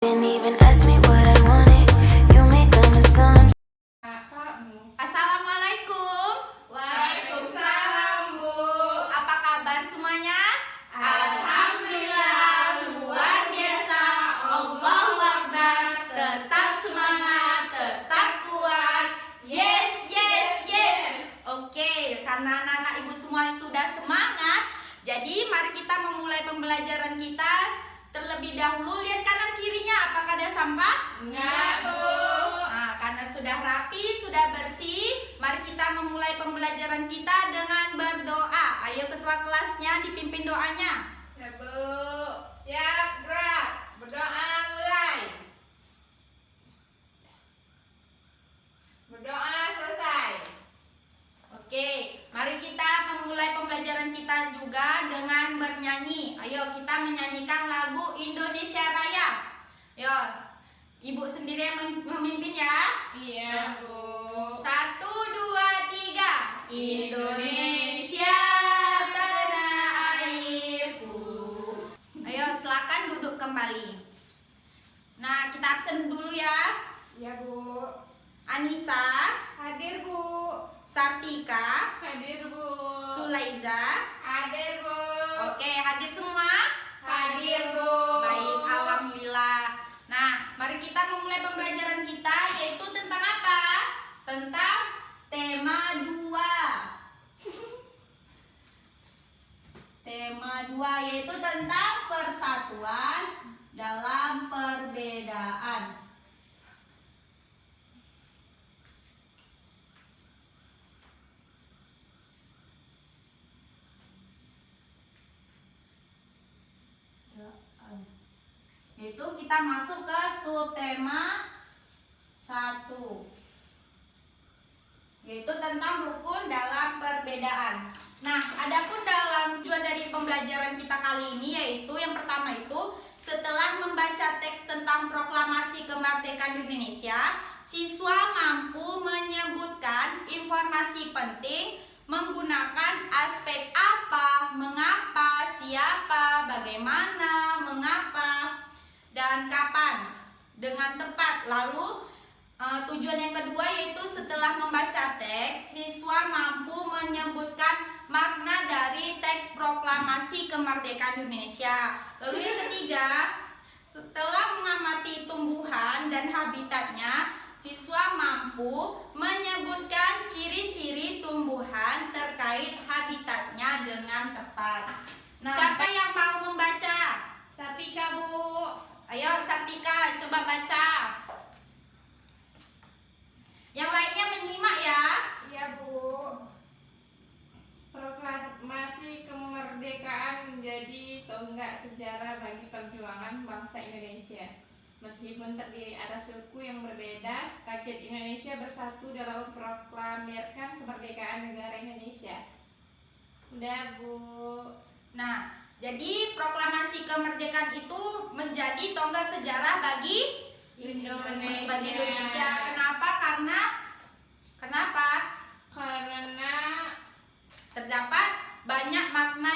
Didn't even ask me what I wanted. You made them assumptions. Assalamualaikum. Waalaikumsalam, Bu. Apa kabar semuanya? Alhamdulillah, luar biasa. Allahu Akbar. Tetap semangat, tetap kuat. Yes, yes, yes. Oke, karena anak-anak ibu semua sudah semangat, jadi mari kita memulai pembelajaran kita. Terlebih dahulu lihat kanan kirinya, apakah ada sampah? Enggak, Bu. Nah, karena sudah rapi, sudah bersih, mari kita memulai pembelajaran kita dengan berdoa. Ayo ketua kelasnya dipimpin doanya. Ya, Bu. Siap, gerak. Berdoa mulai. Berdoa selesai. Oke, mari kita memulai pembelajaran kita juga dengan bernyanyi. Ayo kita menyanyikan lagu Indonesia Raya. Yo, ibu sendiri yang memimpin ya. Iya, Bu. 1, 2, 3. Indonesia tanah airku. Ayo silakan duduk kembali. Nah, kita absen dulu ya. Iya, Bu. Anissa, Hadir, Bu. Sartika, Hadir, Bu. Sulaiza. Hadir, Bu. Oke, hadir semua? Hadir, Bu. Baik, alhamdulillah. Nah, mari kita memulai pembelajaran kita, yaitu tentang apa? Tentang tema 2. Tema 2 yaitu tentang persatuan dalam perbedaan. Itu kita masuk ke subtema 1, yaitu tentang rukun dalam perbedaan. Nah, adapun dalam tujuan dari pembelajaran kita kali ini yaitu yang pertama itu setelah membaca teks tentang proklamasi kemerdekaan Indonesia, siswa mampu menyebutkan informasi penting menggunakan aspek apa, mengapa, siapa, bagaimana, mengapa, dan kapan dengan tepat. Lalu tujuan yang kedua yaitu setelah membaca teks, siswa mampu menyebutkan makna dari teks proklamasi kemerdekaan Indonesia. Lalu yang ketiga, setelah mengamati tumbuhan dan habitatnya, siswa mampu menyebutkan ciri-ciri tumbuhan terkait habitatnya dengan tepat. Nah, siapa yang mau membaca? Sartika, Bu. Ayo Sartika, coba baca. Yang lainnya menyimak ya. Iya, Bu. Proklamasi kemerdekaan menjadi tonggak sejarah bagi perjuangan bangsa Indonesia. Meskipun terdiri atas suku yang berbeda, rakyat Indonesia bersatu dalam memproklamirkan kemerdekaan negara Indonesia. Udah, Bu. Nah, jadi proklamasi kemerdekaan itu menjadi tonggak sejarah bagi Indonesia. Kenapa? Kenapa? Karena Terdapat banyak makna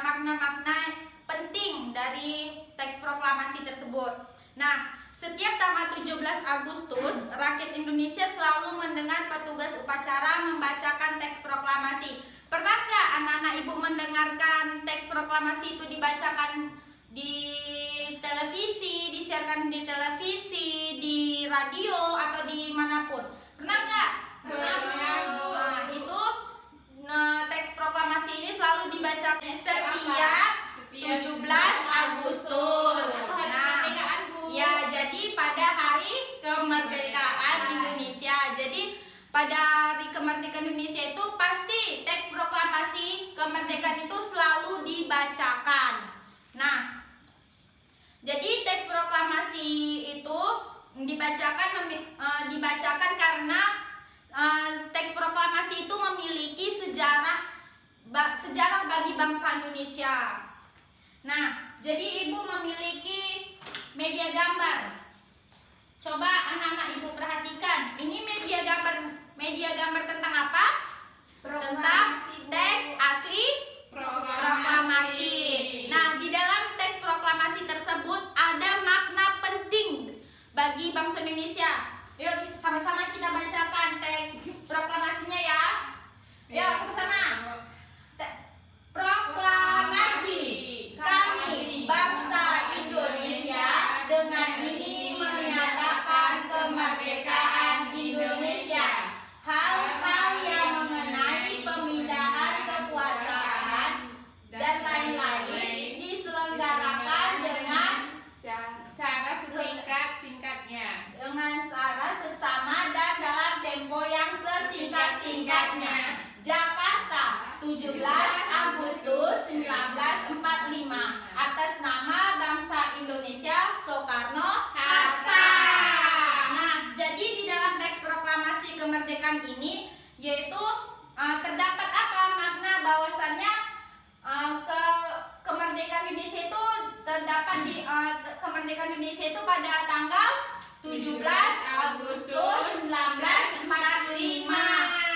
makna-makna penting dari teks proklamasi tersebut. Nah, setiap tanggal 17 Agustus, rakyat Indonesia selalu mendengar petugas upacara membacakan teks proklamasi. Pernah nggak anak-anak ibu mendengarkan teks proklamasi itu dibacakan di televisi, disiarkan di televisi, di radio, atau di manapun? Pernah nggak? Nah, itu teks proklamasi ini selalu dibaca setiap 17 Agustus. Nah, ya, jadi pada hari kemerdekaan Indonesia. Jadi pada hari kemerdekaan Indonesia itu pasti teks proklamasi kemerdekaan itu selalu dibacakan. Nah, jadi teks proklamasi itu dibacakan karena teks proklamasi itu memiliki sejarah bagi bangsa Indonesia. Nah, jadi ibu memiliki media gambar. Coba anak-anak ibu perhatikan. Ini media gambar tentang apa? Tentang teks asli proklamasi. Nah, di dalam teks proklamasi tersebut ada makna kemerdekaan Indonesia. Hal-hal yang mengenai pemindahan kekuasaan dan lain-lain diselenggarakan dengan cara sesingkat-singkatnya. dengan cara seksama dan dalam tempo yang sesingkat-singkatnya. Jakarta, 17 Agustus 1945. Atas nama bangsa Indonesia, Soekarno-Hatta. Nah, jadi di dalam teks proklamasi kemerdekaan ini yaitu terdapat apa makna bahwasannya kemerdekaan Indonesia itu terdapat di kemerdekaan Indonesia itu pada tanggal 17 Agustus 1945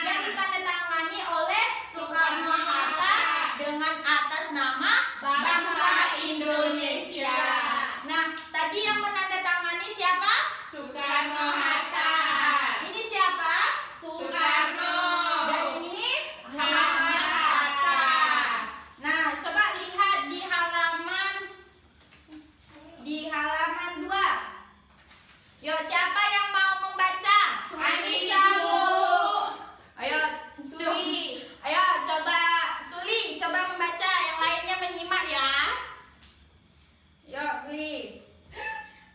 yang ditandatangani oleh Soekarno-Hatta dengan atas nama bangsa Indonesia. Nah, tadi yang menandatangani siapa? Soekarno-Hatta. Ini siapa? Soekarno. Dan yang ini Hatta. Nah, coba lihat di halaman 2. Yuk, siapa yang mau membaca? Anissa, Bu. Ayo, Suli. ayo coba Suli, coba membaca, yang lainnya menyimak ya. Yuk, Suli.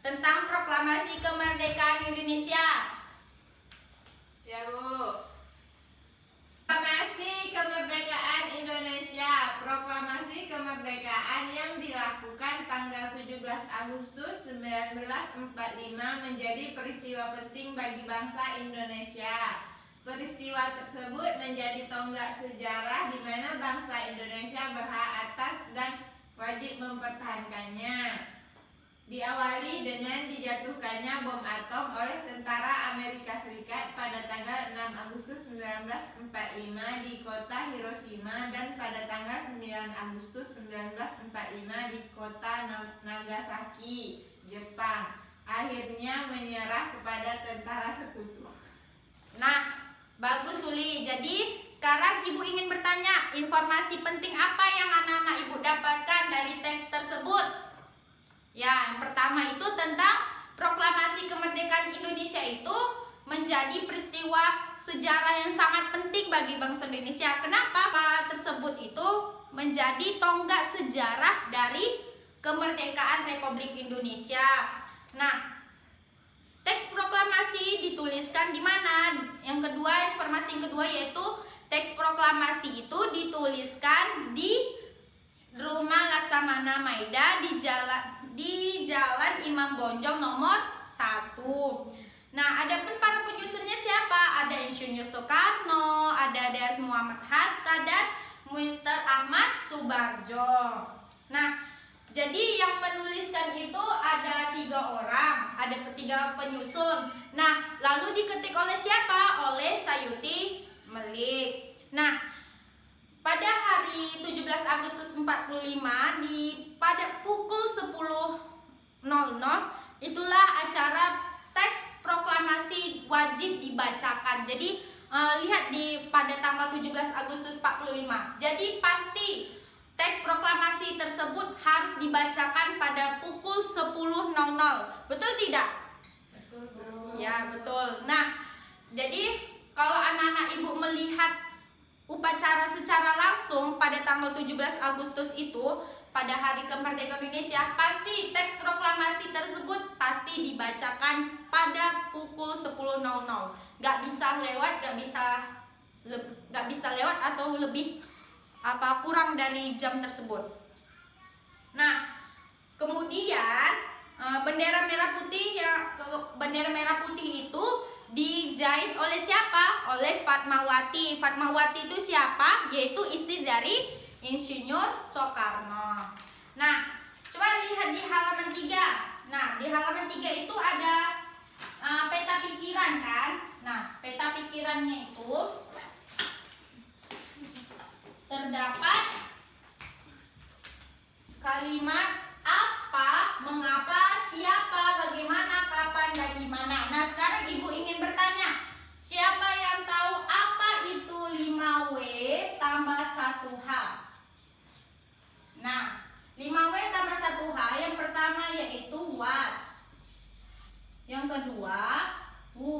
Tentang proklamasi kemerdekaan Indonesia. Ya, Bu. Proklamasi Kemerdekaan Indonesia. Proklamasi kemerdekaan yang dilakukan tanggal 17 Agustus 1945 menjadi peristiwa penting bagi bangsa Indonesia. Peristiwa tersebut menjadi tonggak sejarah di mana bangsa Indonesia berhak atas dan wajib mempertahankannya. Diawali dengan dijatuhkannya bom atom oleh tentara Amerika Serikat pada tanggal 6 Agustus 1945 di kota Hiroshima dan pada tanggal 9 Agustus 1945 di kota Nagasaki, Jepang. Akhirnya menyerah kepada tentara sekutu. Nah, bagus Suli. Jadi sekarang Ibu ingin bertanya, informasi penting apa yang anak-anak Ibu dapatkan dari teks tersebut? Ya, yang pertama itu tentang proklamasi kemerdekaan Indonesia itu menjadi peristiwa sejarah yang sangat penting bagi bangsa Indonesia. Kenapa? Hal tersebut itu menjadi tonggak sejarah dari kemerdekaan Republik Indonesia. Nah, teks proklamasi dituliskan di mana? Yang kedua, informasi yang kedua yaitu teks proklamasi itu dituliskan di Rumah Laksamana Maida di Jalan Imam Bonjol nomor 1. Nah, adapun para penyusunnya siapa? Ada Insinyur Soekarno, ada Dr. Muhammad Hatta dan Mr. Ahmad Subarjo. Nah, jadi yang menuliskan itu ada 3 orang, ada 3 penyusun. Nah, lalu diketik oleh siapa? Oleh Sayuti Melik. Nah, pada hari 17 Agustus 45 pada pukul 10.00 itulah acara teks proklamasi wajib dibacakan. Jadi lihat pada tanggal 17 Agustus 45. Jadi pasti teks proklamasi tersebut harus dibacakan pada pukul 10.00. Betul tidak? Betul. Ya, betul. Nah, jadi kalau anak-anak Ibu melihat upacara secara langsung pada tanggal 17 Agustus itu pada hari kemerdekaan Indonesia, pasti teks proklamasi tersebut pasti dibacakan pada pukul 10.00. Gak bisa lewat, gak bisa lewat atau lebih kurang dari jam tersebut. Nah, kemudian bendera merah putih itu dijahit oleh siapa? Oleh Fatmawati. Fatmawati itu siapa? Yaitu istri dari Insinyur Soekarno. Nah, coba lihat di halaman 3. Nah, di halaman 3 itu ada peta pikiran kan? Nah, peta pikirannya itu terdapat kalimat apa, mengapa, siapa, bagaimana, kapan, dan gimana. Nah, sekarang Ibu ingin bertanya, siapa yang tahu apa itu 5W tambah 1H? Nah, 5W tambah 1H yang pertama yaitu what. Yang kedua, who.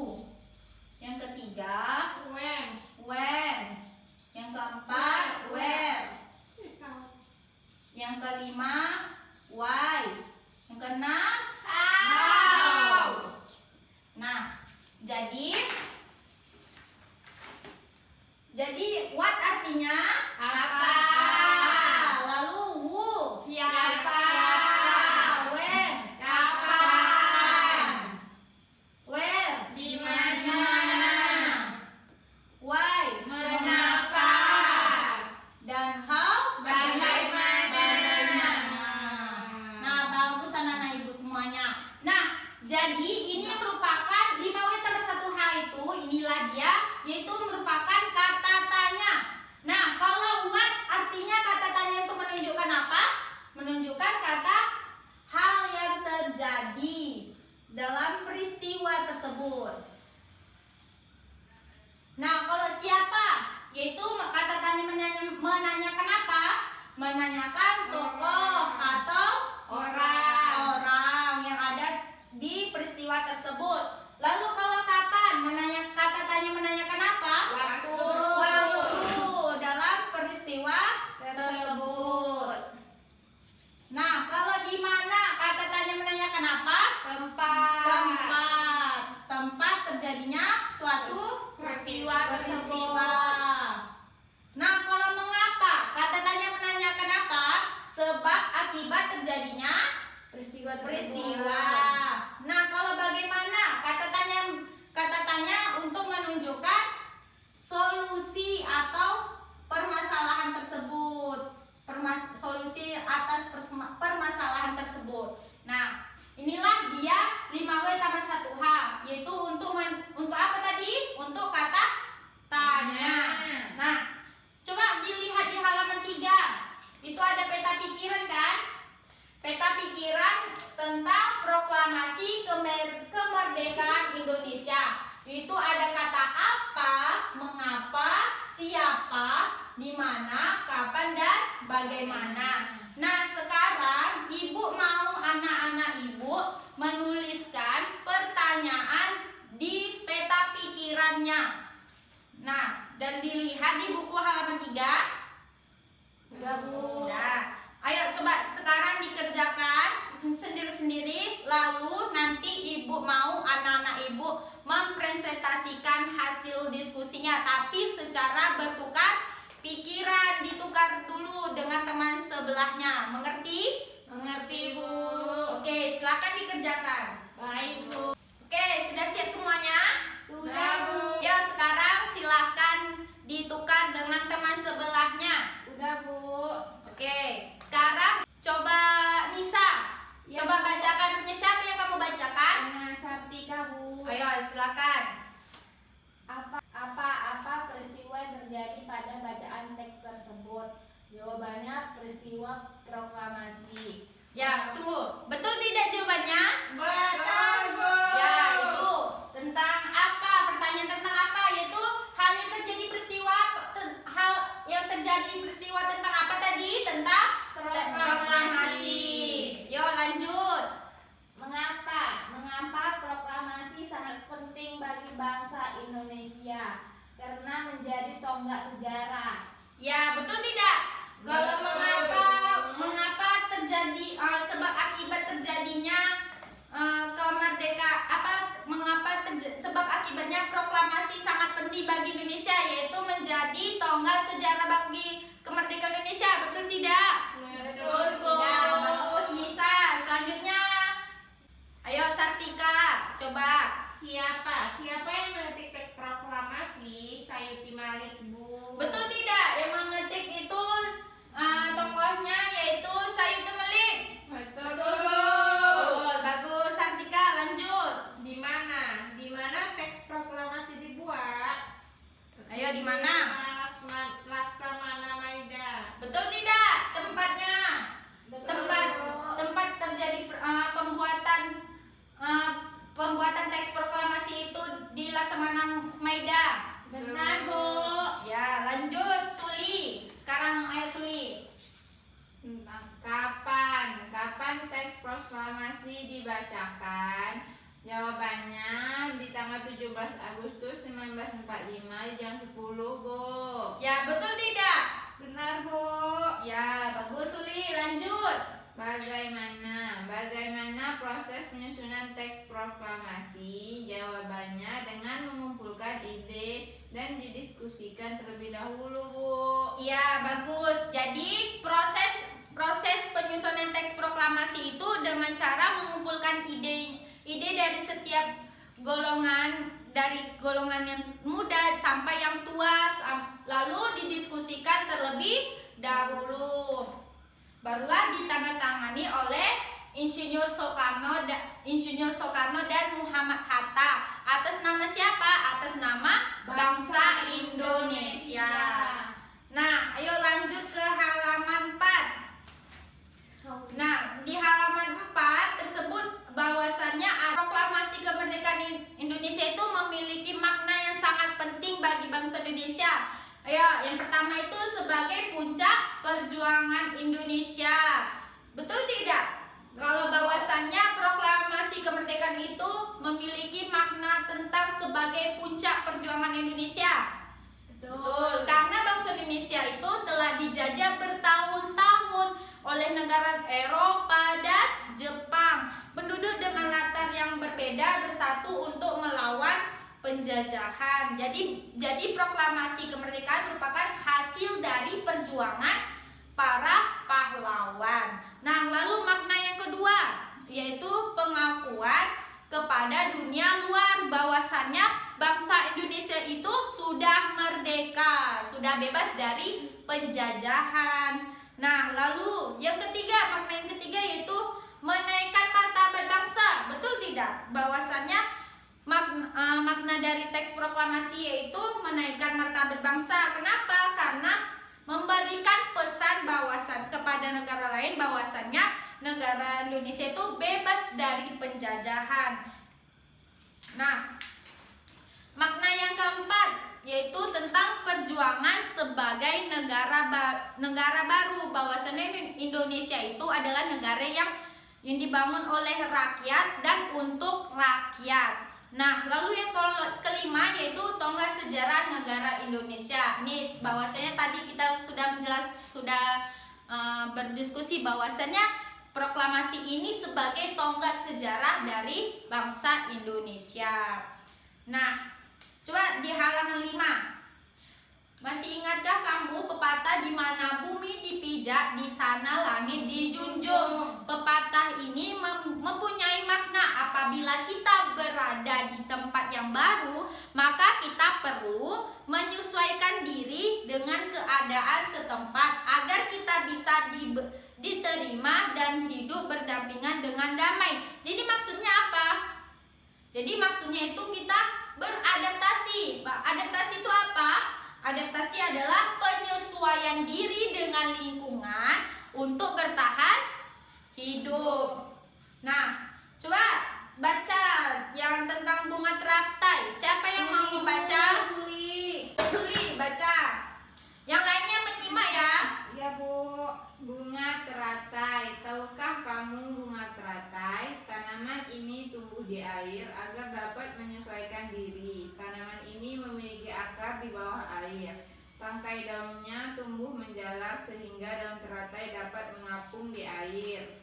Jadi ini merupakan 5W+1H itu, inilah dia, yaitu merupakan kata tanya. Nah, kalau what artinya kata tanya itu menunjukkan apa? Menunjukkan kata hal yang terjadi dalam peristiwa tersebut. Nah, kalau siapa? Yaitu kata tanya menanyakan apa? Menanyakan tokoh atau orang yang ada di peristiwa tersebut. Lalu kalau kapan? Kata tanya menanyakan apa? Waktu. Waktu dalam peristiwa tersebut. Nah, kalau di mana? Kata tanya menanyakan apa? Tempat. Tempat terjadinya suatu Peristiwa tersebut. Nah, kalau mengapa? Kata tanya menanyakan apa? Sebab akibat terjadinya peristiwa. Nah, kalau bagaimana? Kata tanya untuk menunjukkan solusi atau permasalahan tersebut. Solusi atas permasalahan tersebut. Nah, inilah dia 5W+1H, yaitu untuk apa tadi? Untuk kata tanya. Nah, coba dilihat di halaman 3. Itu ada peta pikiran kan? Peta pikiran tentang proklamasi kemerdekaan Indonesia. Itu ada kata apa, mengapa, siapa, di mana, kapan, dan bagaimana. Nah, sekarang Ibu mau anak-anak Ibu menuliskan pertanyaan di peta pikirannya. Nah, dan dilihat di buku halaman 3. Udah, Bu. Nah, ayo coba sekarang dikerjakan sendiri-sendiri. Lalu nanti Ibu mau anak-anak Ibu mempresentasikan hasil diskusinya, tapi secara bertukar pikiran, ditukar dulu dengan teman sebelahnya. Mengerti? Mengerti, Bu. Oke, silakan dikerjakan. Baik, Bu. Oke, sudah siap semuanya? Sudah, Bu. Ya, sekarang silakan ditukar dengan teman sebelahnya. Udah, Bu. Oke, sekarang coba Nisa. Ya, Coba Bu. bacakan, punya siapa yang kamu bacakan? Nah, Sartika, Bu. Ayo, silakan. Apa peristiwa yang terjadi pada bacaan teks tersebut? Jawabannya peristiwa proklamasi. Ya, tunggu. Betul tidak jawabannya? Betul, Bu. Ya, itu tentang apa? Pertanyaan tentang apa? Yaitu hal yang terjadi peristiwa tentang apa tadi? Tentang proklamasi. Yo, lanjut. Mengapa proklamasi sangat penting bagi bangsa Indonesia? Karena menjadi tonggak sejarah. Ya, betul tidak? Kalau mengapa terjadi sebab akibat terjadinya sebab akibatnya proklamasi sangat penting bagi Indonesia, yaitu menjadi tonggak sejarah bagi kemerdekaan Indonesia. Betul tidak? Betul, Bu. Ya, bagus Nisa. Selanjutnya, ayo Sartika, coba. Siapa yang mengetik teks proklamasi? Sayuti Malik, Bu. Betul tidak? Yang mengetik itu tokohnya yaitu Sayuti Malik. Betul, Bu. Betul, bagus Sartika, lanjut. Di mana teks proklamasi dibuat? Ayo di mana? Laksamana Maida. Betul tidak? Tempatnya? Betul, Bu. Tempat terjadi pembuatan teks proklamasi itu di Laksamana Maida. Benar, Bu. Ya, lanjut Suli. Sekarang ayo Suli. Kapan teks proklamasi dibacakan? Jawabannya di tanggal 17 Agustus 1945 jam 10, Bu. Ya, betul tidak? Benar, Bu. Ya, bagus Suli. Lanjut. Bagaimana proses penyusunan teks proklamasi? Jawabannya dengan mengumpulkan ide dan didiskusikan terlebih dahulu, Bu. Ya, bagus. Jadi proses penyusunan teks proklamasi itu dengan cara mengumpulkan ide dari setiap golongan, dari golongan yang muda sampai yang tua, lalu didiskusikan terlebih dahulu. Barulah ditandatangani oleh Insinyur Soekarno dan Muhammad Hatta. Atas nama siapa? Atas nama bangsa Indonesia. Nah, ayo lanjut ke halaman 4. Nah, di halaman 4 tersebut bahwasannya proklamasi kemerdekaan Indonesia itu memiliki makna yang sangat penting bagi bangsa Indonesia. Ya, yang pertama itu sebagai puncak perjuangan Indonesia. Betul tidak? Kalau bahwasannya proklamasi kemerdekaan itu memiliki makna tentang sebagai puncak perjuangan Indonesia. Betul. Karena bangsa Indonesia itu telah dijajah bertahun-tahun oleh negara Eropa dan Jepang. Penduduk dengan latar yang berbeda bersatu untuk melawan penjajahan. Jadi proklamasi kemerdekaan merupakan hasil dari perjuangan para pahlawan. Nah, lalu makna yang kedua yaitu pengakuan kepada dunia luar bahwasannya bangsa Indonesia itu sudah merdeka, sudah bebas dari penjajahan. Nah, lalu yang ketiga, makna yang ketiga yaitu menaikkan martabat bangsa. Betul tidak? Bahwasannya makna dari teks proklamasi yaitu menaikkan martabat bangsa. Kenapa? Karena memberikan pesan bahwasan kepada negara lain bahwasannya negara Indonesia itu bebas dari penjajahan. Nah, makna yang keempat yaitu tentang perjuangan sebagai negara baru, bahwasannya Indonesia itu adalah negara yang dibangun oleh rakyat dan untuk rakyat. Nah, lalu yang kelima yaitu tonggak sejarah negara Indonesia. Nih, bahwasanya tadi kita sudah berdiskusi bahwasannya proklamasi ini sebagai tonggak sejarah dari bangsa Indonesia. Nah, coba di halaman 5. Masih ingatkah kamu pepatah di mana bumi dipijak, di sana langit dijunjung? Pepatah ini mempunyai makna apabila kita berada di tempat yang baru, maka kita perlu menyesuaikan diri dengan keadaan setempat agar kita bisa diterima dan hidup berdampingan dengan damai. Jadi maksudnya apa? Jadi maksudnya itu kita beradaptasi. Adaptasi itu apa? Adaptasi adalah penyesuaian diri dengan lingkungan untuk bertahan hidup. Nah, coba baca yang tentang bunga teratai. Siapa yang mau membaca? Suli, baca. Yang lainnya menyimak ya. Ya, Bu. Bunga teratai. Tahukah kamu bunga teratai? Tanaman ini tumbuh di air agar dapat menyesuaikan diri. Tanaman ini memiliki akar di bawah air. Tangkai daunnya tumbuh menjalar sehingga daun teratai dapat mengapung di air.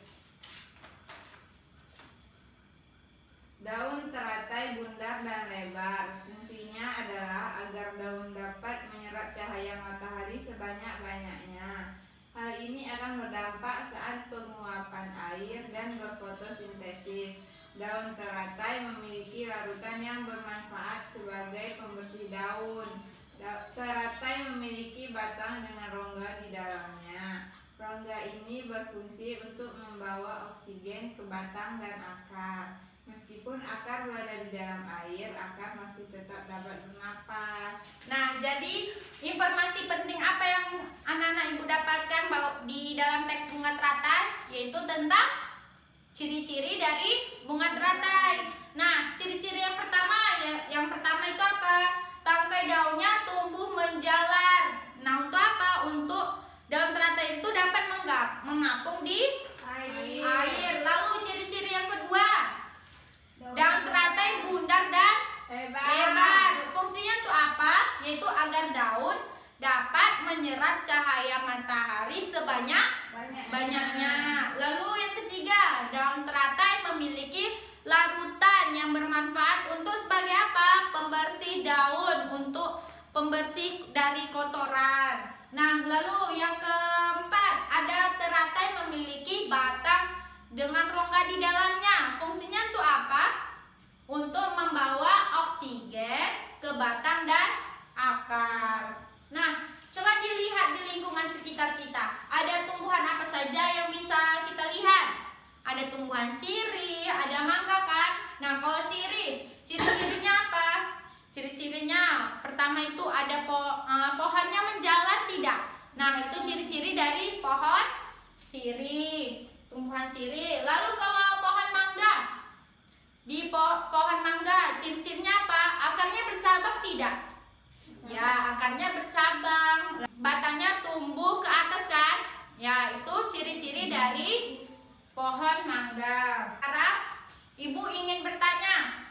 Daun teratai bundar dan lebar. Fungsinya adalah agar daun dapat menyerap cahaya matahari sebanyak-banyaknya. Hal ini akan berdampak saat penguapan air dan berfotosintesis. Daun teratai memiliki larutan yang bermanfaat sebagai pembersih daun. Teratai memiliki batang dengan rongga di dalamnya. Rongga ini berfungsi untuk membawa oksigen ke batang dan akar. Meskipun akar berada di dalam air, akar masih tetap dapat bernapas. Nah, jadi informasi penting apa yang anak-anak ibu dapatkan di dalam teks bunga teratai, yaitu tentang ciri-ciri dari bunga teratai. Nah, ciri-ciri yang pertama itu apa? Tangkai daunnya tumbuh menjalar. Nah, untuk apa? Untuk daun teratai itu dapat mengapung di air. Lalu ciri-ciri yang kedua, daun teratai bundar dan lebar. Fungsinya untuk apa? Yaitu agar daun dapat menyerap cahaya matahari sebanyak-banyaknya. Lalu yang ketiga, daun teratai memiliki larutan yang bermanfaat untuk sebagai apa? Pembersih daun, untuk pembersih dari kotoran. Nah, lalu yang keempat, ada teratai memiliki batang dengan rongga di dalamnya. Fungsinya untuk apa? Untuk membawa oksigen ke batang dan akar. Nah, coba dilihat di lingkungan sekitar kita. Ada tumbuhan apa saja yang bisa kita lihat? Ada tumbuhan ada pohonnya menjalar tidak? Nah, itu ciri-ciri dari pohon sirih, tumbuhan sirih. Lalu kalau pohon mangga, di pohon mangga ciri-cirinya apa? Akarnya bercabang tidak? Ya, akarnya bercabang. Batangnya tumbuh ke atas kan? Ya, itu ciri-ciri dari pohon mangga. Sekarang Ibu ingin bertanya,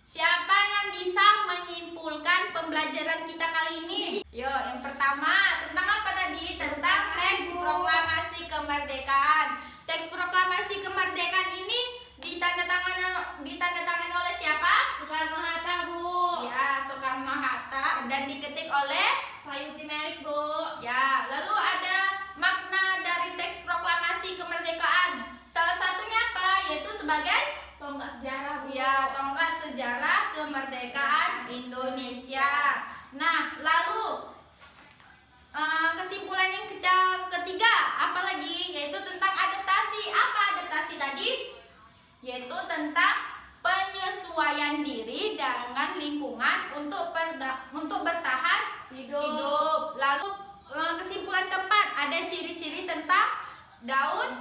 siapa yang bisa menyimpulkan pembelajaran kita kali ini? Yo, yang pertama, tentang apa tadi? Tentang teks proklamasi kemerdekaan. Teks proklamasi kemerdekaan ini ditandatangani oleh siapa? Soekarno-Hatta, Bu. Ya, Soekarno-Hatta, dan diketik oleh Sayuti Melik, Bu. ya. Lalu ada makna dari teks proklamasi kemerdekaan. Salah satunya apa? Yaitu sebagai Tonggak sejarah, Bu. ya, tonggak sejarah kemerdekaan Indonesia. Nah, lalu kesimpulan yang ketiga apalagi, yaitu tentang adaptasi. Apa adaptasi tadi? Yaitu tentang penyesuaian diri dengan lingkungan untuk bertahan hidup. Lalu kesimpulan keempat, ada ciri-ciri tentang daun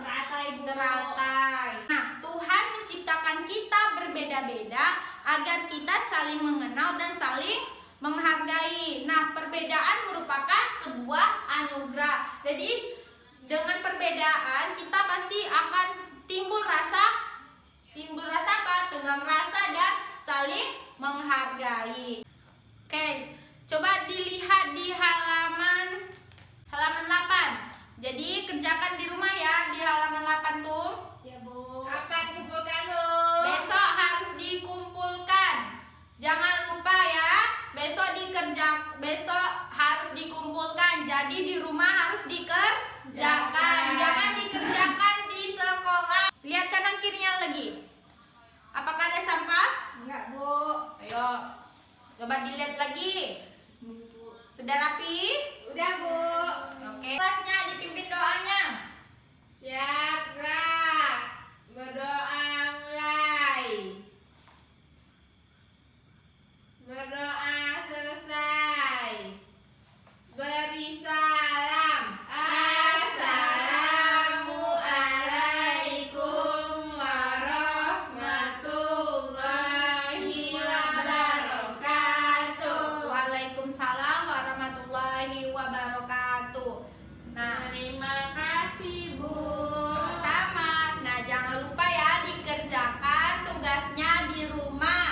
teratai. Nah, Tuhan menciptakan kita berbeda-beda agar kita saling mengenal dan saling menghargai. Nah, perbedaan merupakan sebuah anugerah. Jadi, dengan perbedaan kita pasti akan timbul rasa apa? Tenggang rasa dan saling menghargai. Oke, coba dilihat di halaman 8. Jadi kerjakan di rumah ya, di halaman 8 tuh. Ya, Bu. Kapan dikumpulkan lu? Besok harus dikumpulkan. Jangan lupa ya, besok harus dikumpulkan. Jadi di rumah harus dikerjakan. Jangan dikerjakan di sekolah. Lihat kanan kirinya lagi. Apakah ada sampah? Enggak, Bu. Ayo, coba dilihat lagi. Sudah rapi? Udah, Bu. Oke. Kelasnya dipimpin doanya. Siap, gerak. Berdoa mulai. Berdoa selesai. Beri salam. Assalamualaikum warahmatullahi wabarakatuh. Waalaikumsalam warahmatullahi wabarakatuh. Nah, Terima kasih, Bu. sama-sama. Nah, jangan lupa ya dikerjakan tugasnya di rumah.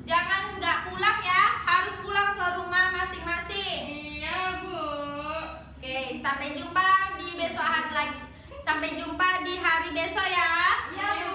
Jangan nggak pulang ya, harus pulang ke rumah masing-masing. Iya, Bu. Oke, sampai jumpa di besok hari lagi. Sampai jumpa di hari besok ya. Ya, Bu.